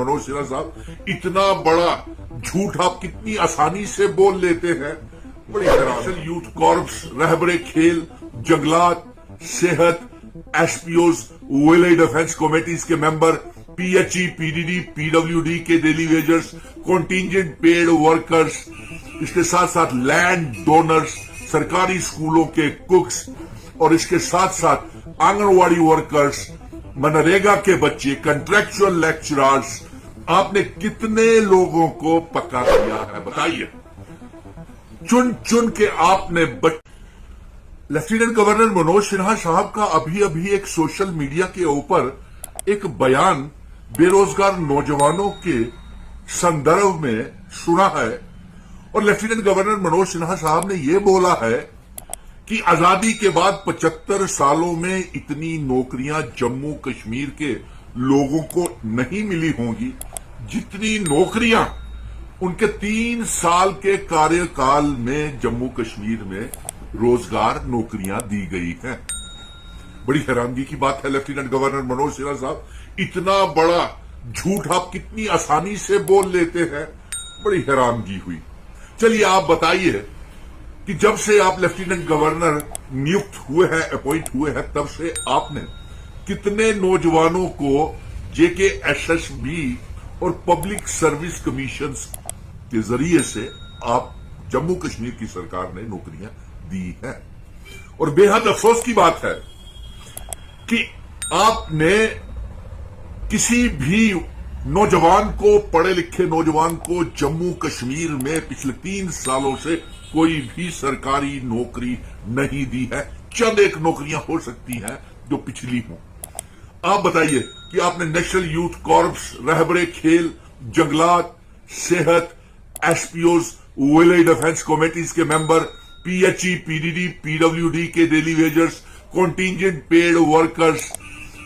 मनोज सिन्हा साहब, इतना बड़ा झूठ आप कितनी आसानी से बोल लेते हैं। बड़ी हैरान। यूथ कॉर्प्स, रहबरे खेल, जंगलात, सेहत, एसपीओज, विलेज डिफेंस कमेटीज के मेंबर, पीएचई, पीडीडी, पीडब्ल्यूडी के daily wagers, contingent paid workers, इसके साथ साथ लैंड डोनर्स, सरकारी स्कूलों के कुक्स और इसके साथ साथ आंगनवाड़ी वर्कर्स, मनरेगा के बच्चे, कंट्रेक्चुअल लेक्चरर्स, आपने कितने लोगों को पक्का किया है बताइए। चुन चुन के आपने लेफ्टिनेंट गवर्नर मनोज सिन्हा साहब का अभी अभी एक सोशल मीडिया के ऊपर एक बयान बेरोजगार नौजवानों के संदर्भ में सुना है और लेफ्टिनेंट गवर्नर मनोज सिन्हा साहब ने यह बोला है कि आजादी के बाद 75 सालों में इतनी नौकरियां जम्मू कश्मीर के लोगों को नहीं मिली होंगी जितनी नौकरियां उनके 3 साल के कार्यकाल में जम्मू कश्मीर में रोजगार नौकरियां दी गई हैं। बड़ी हैरानगी की बात है लेफ्टिनेंट गवर्नर मनोज सिन्हा साहब, इतना बड़ा झूठ आप कितनी आसानी से बोल लेते हैं। बड़ी हैरानगी हुई। चलिए आप बताइए कि जब से आप लेफ्टिनेंट गवर्नर नियुक्त हुए हैं, अपॉइंट हुए हैं, तब से आपने कितने नौजवानों को जेकेएसएसबी और पब्लिक सर्विस कमीशन के जरिए से आप जम्मू कश्मीर की सरकार ने नौकरियां दी हैं। और बेहद अफसोस की बात है कि आपने किसी भी नौजवान को, पढ़े लिखे नौजवान को जम्मू कश्मीर में पिछले 3 सालों से कोई भी सरकारी नौकरी नहीं दी है। चंद एक नौकरियां हो सकती हैं जो पिछली हों। आप बताइए कि आपने नेशनल यूथ कॉर्प्स, रहबरे खेल, जंगलात, सेहत, एसपीओज, विलेज डिफेंस कमेटीज के मेंबर, पीएचई, पीडीडी, पीडब्ल्यूडी के daily wagers, contingent paid workers,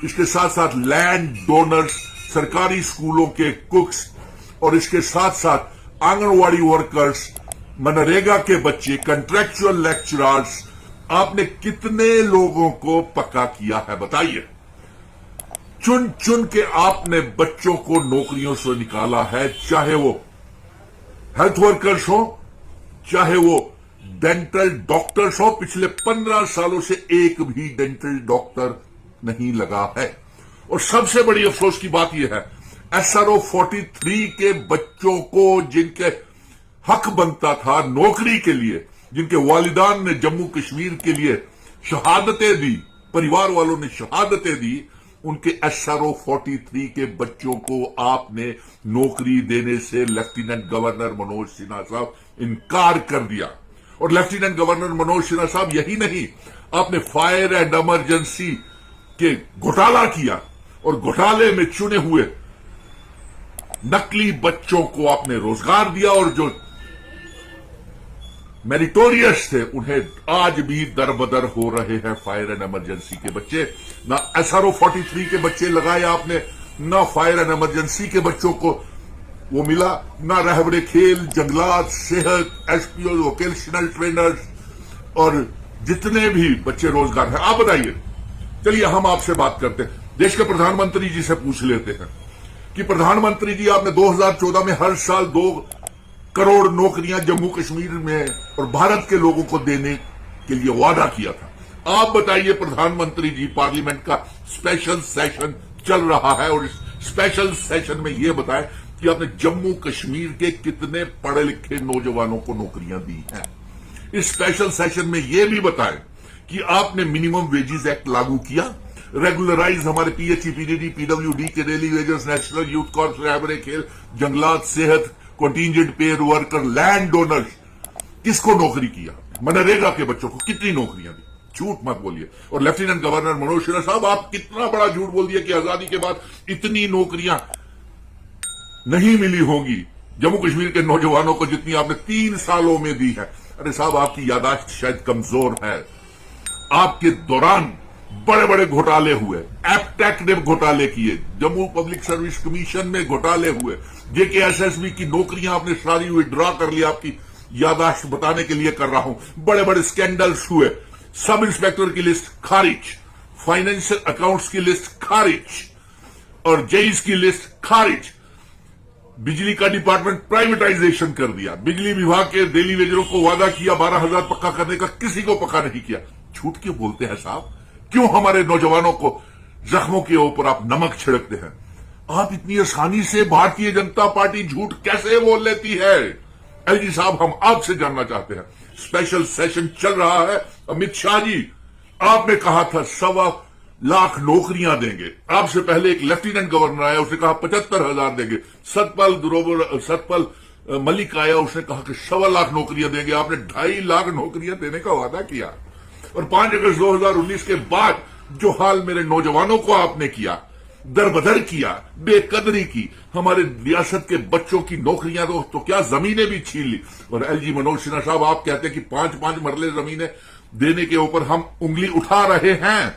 इसके साथ साथ लैंड डोनर्स, सरकारी स्कूलों के कुक्स और इसके साथ साथ आंगनवाड़ी वर्कर्स, मनरेगा के बच्चे, कंट्रेक्चुअल लेक्चरर्स, आपने कितने लोगों को पक्का किया है बताइए। चुन चुन के आपने बच्चों को नौकरियों से निकाला है, चाहे वो हेल्थ वर्कर्स हो, चाहे वो डेंटल डॉक्टर्स हो। पिछले 15 सालों से एक भी डेंटल डॉक्टर नहीं लगा है। और सबसे बड़ी अफसोस की बात यह है, एसआरओ 43 के बच्चों को जिनके हक बनता था नौकरी के लिए, जिनके वालिदान ने जम्मू कश्मीर के लिए शहादतें दी, परिवार वालों ने शहादतें दी, उनके एसआरओ 43 के बच्चों को आपने नौकरी देने से लेफ्टिनेंट गवर्नर मनोज सिन्हा साहब इनकार कर दिया। और लेफ्टिनेंट गवर्नर मनोज सिन्हा साहब यही नहीं, आपने फायर एंड इमरजेंसी के घोटाला किया और घोटाले में चुने हुए नकली बच्चों को आपने रोजगार दिया और जो मेरिटोरियस थे उन्हें आज भी दरबदर हो रहे हैं फायर एंड इमरजेंसी के बच्चे। ना एसआरओ 43 के बच्चे लगाए आपने, ना फायर एंड इमरजेंसी के बच्चों को वो मिला, ना रहबरे खेल, जंगलात, सेहत, एसपीओ, वोकेशनल ट्रेनर्स और जितने भी बच्चे रोजगार हैं। आप बताइए। चलिए हम आपसे बात करते हैं, देश के प्रधानमंत्री जी से पूछ लेते हैं कि प्रधानमंत्री जी, आपने 2014 में हर साल 2 करोड़ नौकरियां जम्मू कश्मीर में और भारत के लोगों को देने के लिए वादा किया था। आप बताइए प्रधानमंत्री जी, पार्लियामेंट का स्पेशल सेशन चल रहा है और इस स्पेशल सेशन में यह बताएं कि आपने जम्मू कश्मीर के कितने पढ़े लिखे नौजवानों को नौकरियां दी हैं। इस स्पेशल सेशन में यह भी बताएं कि आपने मिनिमम वेजेस एक्ट लागू किया, रेगुलराइज हमारे पीएचई, पीडीडी, पीडब्ल्यूडी के daily wagers, national youth corps, रहबरे खेल, जंगलात, सेहत, contingent paid worker, land donors, किसको नौकरी किया? मनरेगा के बच्चों को कितनी नौकरियां दी? झूठ मत बोलिए। और लेफ्टिनेंट गवर्नर मनोज सिन्हा साहब, आप कितना बड़ा झूठ बोल दिए कि आजादी के बाद इतनी नौकरियां नहीं मिली होंगी जम्मू कश्मीर के नौजवानों को जितनी आपने 3 सालों में दी है। अरे साहब, आपकी यादाश्त शायद कमजोर है। आपके दौरान बड़े बड़े घोटाले हुए, एपटेक ने घोटाले किए, जम्मू पब्लिक सर्विस कमीशन में घोटाले हुए, जेकेएसएसबी की नौकरियां आपने सारी विड्रॉ कर ली। आपकी यादाश्त बताने के लिए कर रहा हूं। बड़े बड़े स्कैंडल्स हुए, सब इंस्पेक्टर की लिस्ट खारिज, फाइनेंशियल अकाउंट्स की लिस्ट खारिज और जेईस की लिस्ट खारिज। बिजली का डिपार्टमेंट प्राइवेटाइजेशन कर दिया, बिजली विभाग के डेली वेजरों को वादा किया 12,000 पक्का करने का, किसी को पक्का नहीं किया। झूठ क्यों बोलते हैं साहब? क्यों हमारे नौजवानों को जख्मों के ऊपर आप नमक छिड़कते हैं? आप इतनी आसानी से भारतीय जनता पार्टी झूठ कैसे बोल लेती है? एलजी साहब, हम आपसे जानना चाहते हैं। स्पेशल सेशन चल रहा है। अमित शाह जी, आपने कहा था 1.25 लाख नौकरियां देंगे। आपसे पहले एक लेफ्टिनेंट गवर्नर आया, उसने कहा 75,000 देंगे। सतपाल मलिक आया, उसने कहा कि 1.25 लाख नौकरियां देंगे। आपने 2.5 लाख नौकरियां देने का वादा किया। और 5 अगस्त 2019 के बाद जो हाल मेरे नौजवानों को आपने किया, दरबदर किया, बेकदरी की, हमारे रियासत के बच्चों की नौकरियां तो क्या जमीनें भी छीन ली। और एलजी मनोज सिन्हा साहब, आप कहते हैं कि 5-5 मरले जमीनें देने के ऊपर हम उंगली उठा रहे हैं।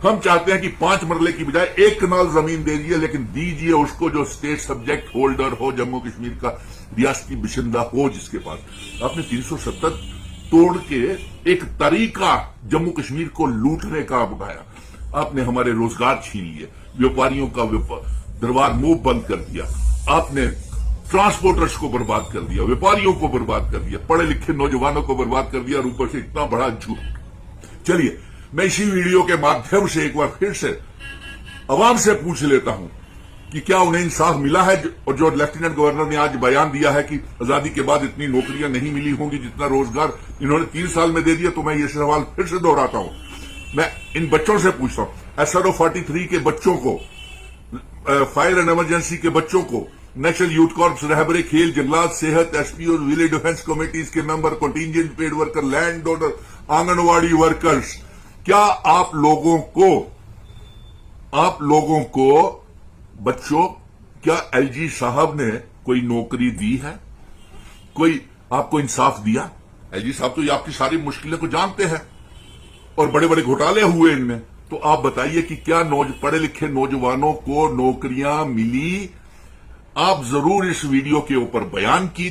हम चाहते हैं कि 5 मरले की बजाय 1 कनाल जमीन दे दीजिए, लेकिन दीजिए उसको जो स्टेट सब्जेक्ट होल्डर हो, जम्मू कश्मीर का रियासती बिशिंदा हो जिसके पास। आपने 370 तोड़ के एक तरीका जम्मू कश्मीर को लूटने का बताया। आपने हमारे रोजगार छीन लिए, व्यापारियों का दरबार मुंह बंद कर दिया, आपने ट्रांसपोर्टर्स को बर्बाद कर दिया, व्यापारियों को बर्बाद कर दिया, पढ़े लिखे नौजवानों को बर्बाद कर दिया, और ऊपर से इतना बड़ा झूठ। चलिए, मैं इसी वीडियो के माध्यम से एक बार फिर से अवाम से पूछ लेता हूं कि क्या उन्हें इंसाफ मिला है? और जो लेफ्टिनेंट गवर्नर ने आज बयान दिया है कि आजादी के बाद इतनी नौकरियां नहीं मिली होंगी जितना रोजगार इन्होंने 3 साल में दे दिया, तो मैं ये सवाल फिर से दोहराता हूं। मैं इन बच्चों से पूछता हूं, SRO 43 के बच्चों को, फायर एंड इमरजेंसी के बच्चों को, नेशनल यूथ कॉर्प्स, रहबरे खेल, जंगलात, सेहत, एसपीओ, विलेज डिफेंस कमेटीज के member, contingent paid worker, land donor, anganwadi workers, क्या आप लोगों को बच्चों, क्या एलजी साहब ने कोई नौकरी दी है? कोई आपको इंसाफ दिया? एलजी साहब तो ये आपकी सारी मुश्किलें को जानते हैं और बड़े बड़े घोटाले हुए इनमें। तो आप बताइए कि क्या पढ़े लिखे नौजवानों को नौकरियां मिली? आप जरूर इस वीडियो के ऊपर बयान कीजिए।